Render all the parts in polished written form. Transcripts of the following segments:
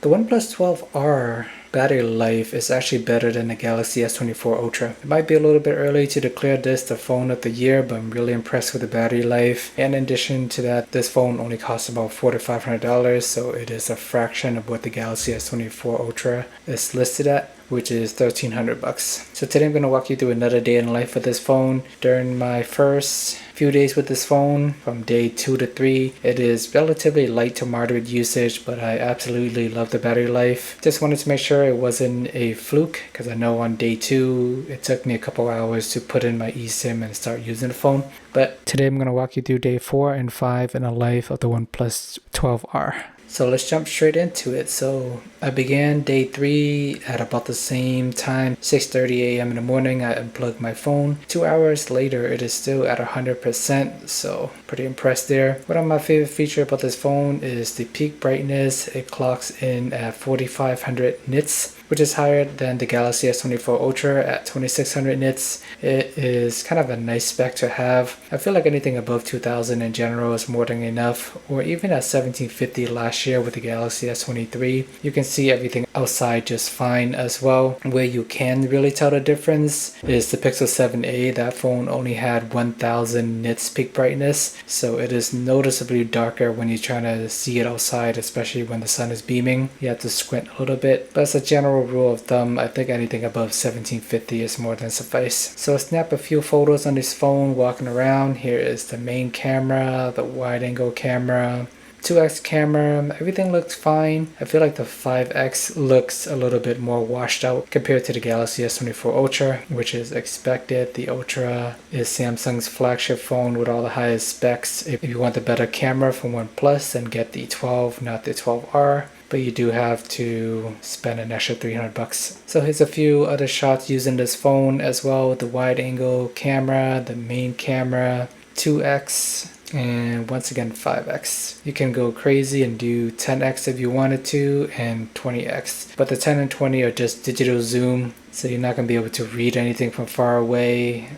The OnePlus 12R battery life is actually better than the Galaxy S24 Ultra. It might be a little bit early to declare this the phone of the year, but I'm really impressed with the battery life. And in addition to that, this phone only costs about $400 to $500, so it is a fraction of what the Galaxy S24 Ultra is listed at, which is $1,300. So today I'm going to walk you through another day in the life of this phone. During my first few days with this phone, from day 2 to 3, it is relatively light to moderate usage, but I absolutely love the battery life. Just wanted to make sure it wasn't a fluke, because I know on day 2 it took me a couple hours to put in my eSIM and start using the phone. But today I'm going to walk you through day 4 and 5 in the life of the OnePlus 12R. So let's jump straight into it. So I began day 3 at about the same time, 6:30 a.m. in the morning. I unplugged my phone. 2 hours later, it is still at 100%, so pretty impressed there. One of my favorite feature about this phone is the peak brightness. It clocks in at 4500 nits, which is higher than the Galaxy S24 Ultra at 2600 nits. It is kind of a nice spec to have. I feel like anything above 2000 in general is more than enough, or even at 1750 last year with the Galaxy S23. You can see everything outside just fine as well. Where you can really tell the difference is the Pixel 7a. That phone only had 1000 nits peak brightness, so it is noticeably darker when you're trying to see it outside, especially when the sun is beaming. You have to squint a little bit, but as a general rule of thumb, I think anything above 1750 is more than suffice. So I snapped a few photos on this phone walking around. Here is the main camera, the wide angle camera, 2x camera, everything looks fine. I feel like the 5x looks a little bit more washed out compared to the Galaxy S24 Ultra, which is expected. The Ultra is Samsung's flagship phone with all the highest specs. If you want the better camera from OnePlus, then get the 12, not the 12R. But you do have to spend an extra $300. So here's a few other shots using this phone as well. The wide angle camera, the main camera, 2x, and once again 5x. You can go crazy and do 10x if you wanted to, and 20x. But the 10 and 20 are just digital zoom, so you're not going to be able to read anything from far away.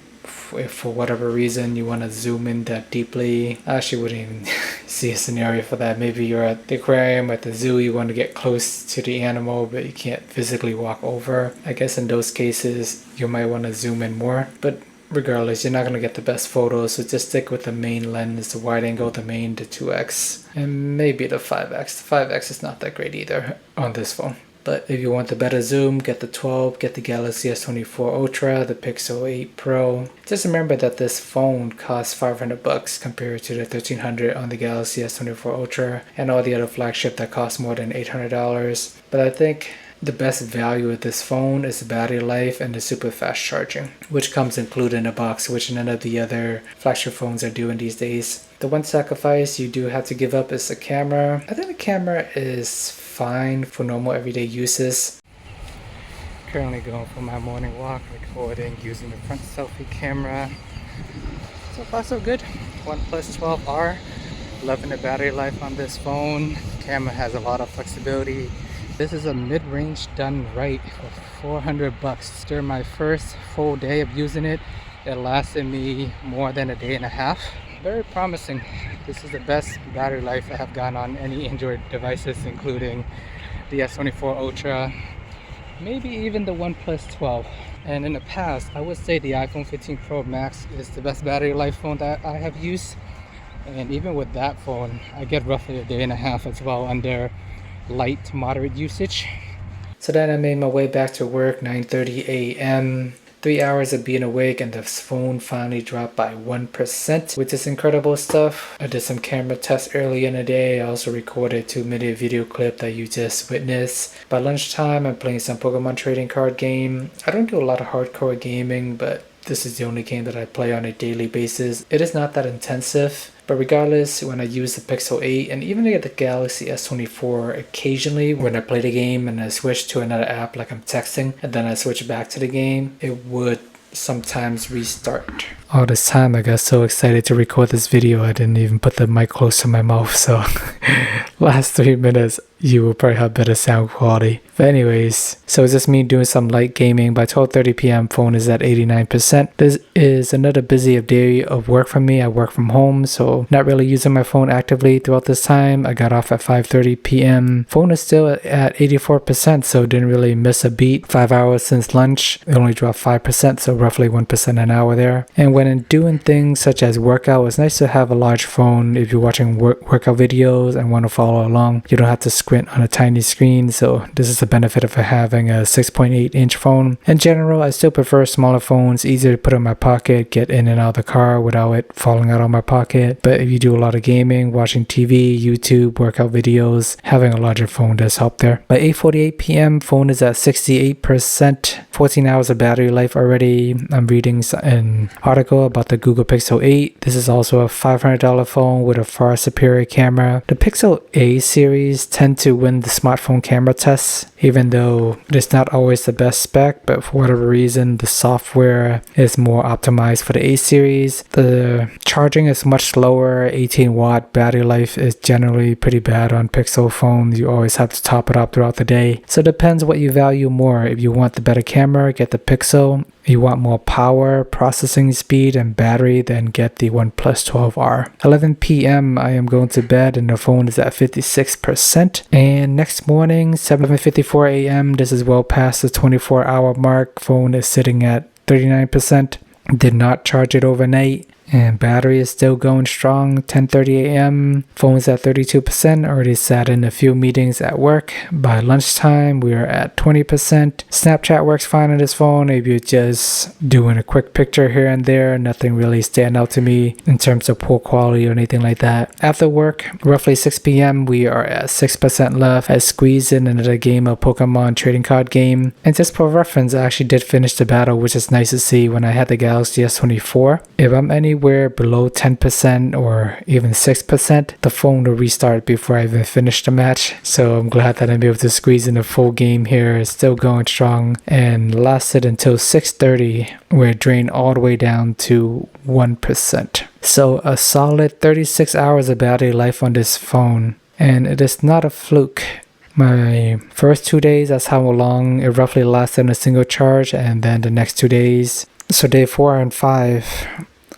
If for whatever reason you want to zoom in that deeply, I actually wouldn't even see a scenario for that. Maybe you're at the aquarium, at the zoo, you want to get close to the animal, but you can't physically walk over. I guess in those cases, you might want to zoom in more. But regardless, you're not going to get the best photos, so just stick with the main lens, the wide angle, the main, the 2x, and maybe the 5x. The 5x is not that great either on this phone. But if you want the better zoom, get the 12, get the Galaxy S24 Ultra, the Pixel 8 Pro. Just remember that this phone costs $500 compared to the $1,300 on the Galaxy S24 Ultra and all the other flagship that cost more than $800. But I think the best value of this phone is the battery life and the super fast charging, which comes included in the box, which none of the other flagship phones are doing these days. The one sacrifice you do have to give up is the camera. I think the camera is fine for normal everyday uses. Currently going for my morning walk, recording using the front selfie camera. So far so good. OnePlus 12R. Loving the battery life on this phone. Camera has a lot of flexibility. This is a mid-range done right for $400. During my first full day of using it, it lasted me more than a day and a half. Very promising. This is the best battery life I have gotten on any Android devices, including the S24 Ultra, maybe even the OnePlus 12. And in the past, I would say the iPhone 15 Pro Max is the best battery life phone that I have used. And even with that phone, I get roughly a day and a half as well under light to moderate usage. So then I made my way back to work, 9:30 a.m. 3 hours of being awake, and the phone finally dropped by 1%, which is incredible stuff. I did some camera tests early in the day. I also recorded a 2-minute video clip that you just witnessed. By lunchtime, I'm playing some Pokemon trading card game. I don't do a lot of hardcore gaming, but this is the only game that I play on a daily basis. It is not that intensive, but regardless, when I use the Pixel 8 and even the Galaxy S24 occasionally when I play the game and I switch to another app, like I'm texting, and then I switch back to the game, it would sometimes restart. All this time I got so excited to record this video I didn't even put the mic close to my mouth, so last 3 minutes you will probably have better sound quality. But anyways, so it's just me doing some light gaming. By 12:30 p.m. phone is at 89%. This is another busy day of work for me. I work from home, so not really using my phone actively throughout this time. I got off at 5:30 p.m. Phone is still at 84%, so didn't really miss a beat. 5 hours since lunch, it only dropped 5%, so roughly 1% an hour there. And when doing things such as workout, it's nice to have a large phone. If you're watching workout videos and want to follow along, you don't have to squint on a tiny screen, so this is the benefit of having a 6.8-inch phone. In general, I still prefer smaller phones, easier to put in my pocket, get in and out of the car without it falling out of my pocket. But if you do a lot of gaming, watching TV, YouTube, workout videos, having a larger phone does help there. By 8:48 p.m., phone is at 68%, 14 hours of battery life already. I'm reading an article about the Google Pixel 8. This is also a $500 phone with a far superior camera. The Pixel A series tend to win the smartphone camera tests, even though it's not always the best spec, but for whatever reason, the software is more optimized for the A series. The charging is much slower. 18-watt battery life is generally pretty bad on Pixel phones. You always have to top it up throughout the day. So it depends what you value more. If you want the better camera, get the Pixel. If you want more power, processing speed, and battery, then get the OnePlus 12R. 11 p.m. I am going to bed and the phone is at 56%. And next morning, 7:54 a.m. This is well past the 24-hour mark. Phone is sitting at 39%. Did not charge it overnight. And battery is still going strong. 10:30 a.m. Phone's at 32%. Already sat in a few meetings at work. By lunchtime, we are at 20%. Snapchat works fine on this phone. If you're just doing a quick picture here and there, nothing really stand out to me in terms of poor quality or anything like that. After work, roughly 6 p.m., we are at 6% left. I squeezed in another game of Pokemon trading card game. And just for reference, I actually did finish the battle, which is nice to see when I had the Galaxy S24. If I'm anywhere below 10% or even 6%, the phone will restart before I even finish the match. So I'm glad that I'm able to squeeze in a full game here. It's still going strong and lasted until 6:30, where it drained all the way down to 1%. So a solid 36 hours of battery life on this phone, and it is not a fluke. My first 2 days, that's how long it roughly lasted in a single charge, and then the next 2 days, so day 4 and 5,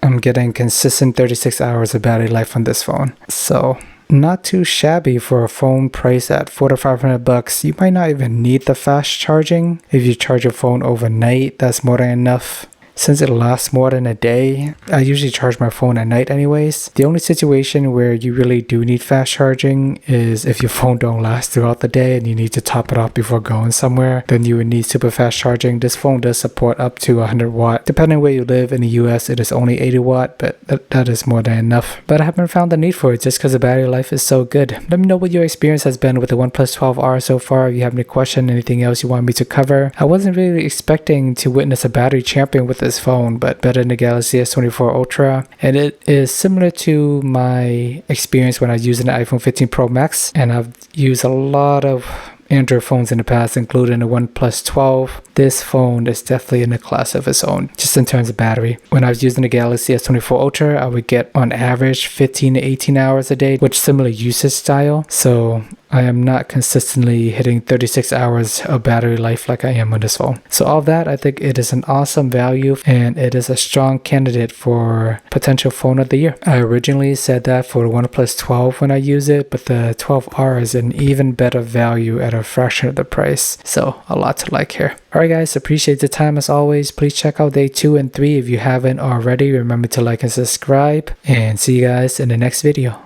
I'm getting consistent 36 hours of battery life on this phone. So not too shabby for a phone priced at $400 to $500. You might not even need the fast charging. If you charge your phone overnight, that's more than enough. Since it lasts more than a day, I usually charge my phone at night anyways. The only situation where you really do need fast charging is if your phone don't last throughout the day and you need to top it off before going somewhere, then you would need super fast charging. This phone does support up to 100 watt. Depending where you live in the US, it is only 80 watt, but that is more than enough. But I haven't found the need for it just because the battery life is so good. Let me know what your experience has been with the OnePlus 12R so far. If you have any question, anything else you want me to cover. I wasn't really expecting to witness a battery champion with this phone, but better than the Galaxy S24 Ultra, and it is similar to my experience when I was using the iPhone 15 Pro Max, and I've used a lot of Android phones in the past, including the OnePlus 12. This phone is definitely in a class of its own, just in terms of battery. When I was using the Galaxy S24 Ultra, I would get on average 15 to 18 hours a day with similar usage style. So I am not consistently hitting 36 hours of battery life like I am on this phone. So all that, I think it is an awesome value, and it is a strong candidate for potential phone of the year. I originally said that for the OnePlus 12 when I use it, but the 12R is an even better value at a fraction of the price. So a lot to like here. Alright guys, appreciate the time as always. Please check out day 2 and 3 if you haven't already. Remember to like and subscribe, and see you guys in the next video.